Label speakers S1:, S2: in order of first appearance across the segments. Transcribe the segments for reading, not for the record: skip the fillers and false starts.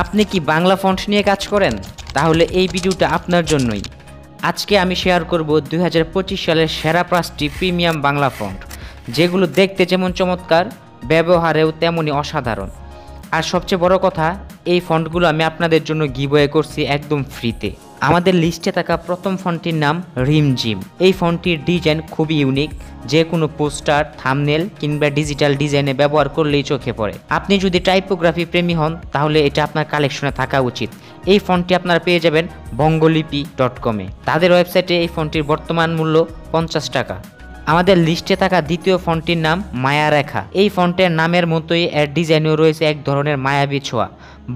S1: আপনি কি বাংলা ফন্ট নিয়ে কাজ করেন? তাহলে এই ভিডিওটা আপনার জন্যই। আজকে আমি শেয়ার করব 2025 সালের সেরা 5টি প্রিমিয়াম বাংলা ফন্ট, যেগুলো দেখতে যেমন চমৎকার, ব্যবহারেও তেমনই অসাধারণ। আর সবচেয়ে বড় কথা, এই ফন্টগুলো আমি আপনাদের জন্য গিভওয়ে করছি একদম ফ্রিতে। আমাদের লিস্টে থাকা প্রথম ফন্টটির নাম রিমঝিম। এই ফন্টটির ডিজাইন খুবই ইউনিক, যে কোনো পোস্টার, থাম্বনেল কিংবা ডিজিটাল ডিজাইনে ব্যবহার করলেই চোখে পড়ে। আপনি যদি টাইপোগ্রাফি প্রেমী হন তাহলে এটা আপনার কালেকশনে থাকা উচিত। এই ফন্টটি আপনারা পেয়ে যাবেন bongolipi.com-এ। তাদের ওয়েবসাইটে এই ফন্টটির বর্তমান মূল্য 50 টাকা। আমাদের লিস্টে থাকা দ্বিতীয় ফন্টটির নাম মায়ারেখা। এই ফন্টের নামের মতোই এর ডিজাইনেও রয়েছে এক ধরনের মায়াবী ছোঁয়া।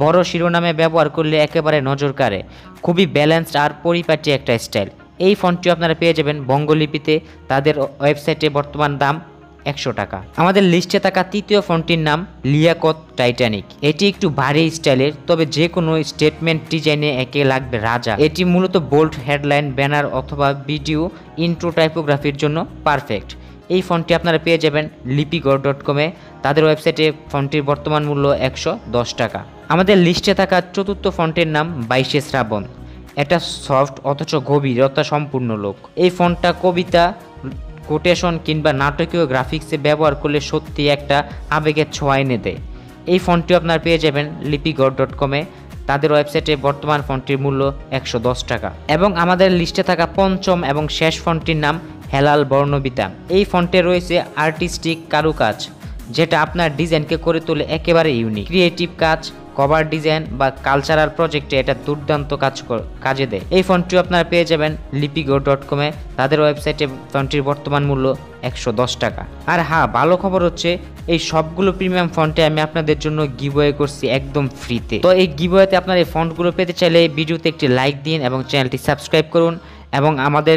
S1: বড় শিরোনামে ব্যবহার করলে একেবারে নজর কাড়ে। খুবই ব্যালেন্সড আর পরিপাটি একটা স্টাইল। এই ফন্টটিও আপনারা পেয়ে যাবেন বঙ্গলিপিতে। তাদের ওয়েবসাইটে বর্তমান দাম 100 টাকা। আমাদের লিস্টে থাকা তৃতীয় ফন্টটির নাম লিয়াকত টাইটানিক। এটি একটু ভারী স্টাইলের, তবে যে কোনো স্টেটমেন্ট ডিজাইনে একে লাগবে রাজা। এটি মূলত বোল্ড হেডলাইন, ব্যানার অথবা ভিডিও ইন্ট্রো টাইপোগ্রাফির জন্য পারফেক্ট। এই ফন্টটি আপনারা পেয়ে যাবেন লিপিগড়.com-এ। তাদের ওয়েবসাইটে ফন্টটির বর্তমান মূল্য 110 টাকা। আমাদের লিস্টে থাকা চতুর্থ ফন্টের নাম 22 শ্রাবণ। এটা সফট অথচ গভীরতা সম্পূর্ণ লোক। এই ফন্টটা কবিতা, কোটেশন কিংবা নাটকীয় গ্রাফিক্সে ব্যবহার করলে সত্যি একটা আবেগের ছোঁয়া এনে দেয়। এই ফন্টটি আপনারা পেয়ে যাবেন লিপিগড়.com-এ। তাদের ওয়েবসাইটে বর্তমান ফন্টটির মূল্য 110 টাকা। এবং আমাদের লিস্টে থাকা পঞ্চম এবং শেষ ফন্টটির নাম হেলাল বর্ণবিতা। এই ফন্টে রয়েছে আর্টিস্টিক কারুকাজ, যেটা আপনার ডিজাইনকে করে তোলে একেবারে ইউনিক। ক্রিয়েটিভ কাজ, কভার ডিজাইন বা কালচারাল প্রজেক্টে এটা দুর্দান্ত কাজে দেয়। এই ফন্টটিও আপনারা পেয়ে যাবেন লিপিগড়.com-এ। তাদের ওয়েবসাইটে ফন্টটির বর্তমান মূল্য 110 টাকা। আর হ্যাঁ, ভালো খবর হচ্ছে এই সবগুলো প্রিমিয়াম ফন্টে আমি আপনাদের জন্য গিভওয়ে করছি একদম ফ্রিতে। তো এই গিভওয়েতে আপনারা এই ফন্টগুলো পেতে চাইলে ভিডিওতে একটি লাইক দিন এবং চ্যানেলটি সাবস্ক্রাইব করুন। এবং আমাদের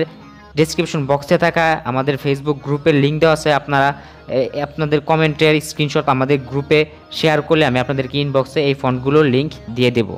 S1: ডেসক্রিপশন বক্সে থাকা আমাদের ফেসবুক গ্রুপের লিঙ্ক দেওয়া আছে। আপনারা আপনাদের কমেন্টের স্ক্রিনশট আমাদের গ্রুপে শেয়ার করলে আমি আপনাদেরকে ইনবক্সে এই ফন্টগুলোর লিঙ্ক দিয়ে দেবো।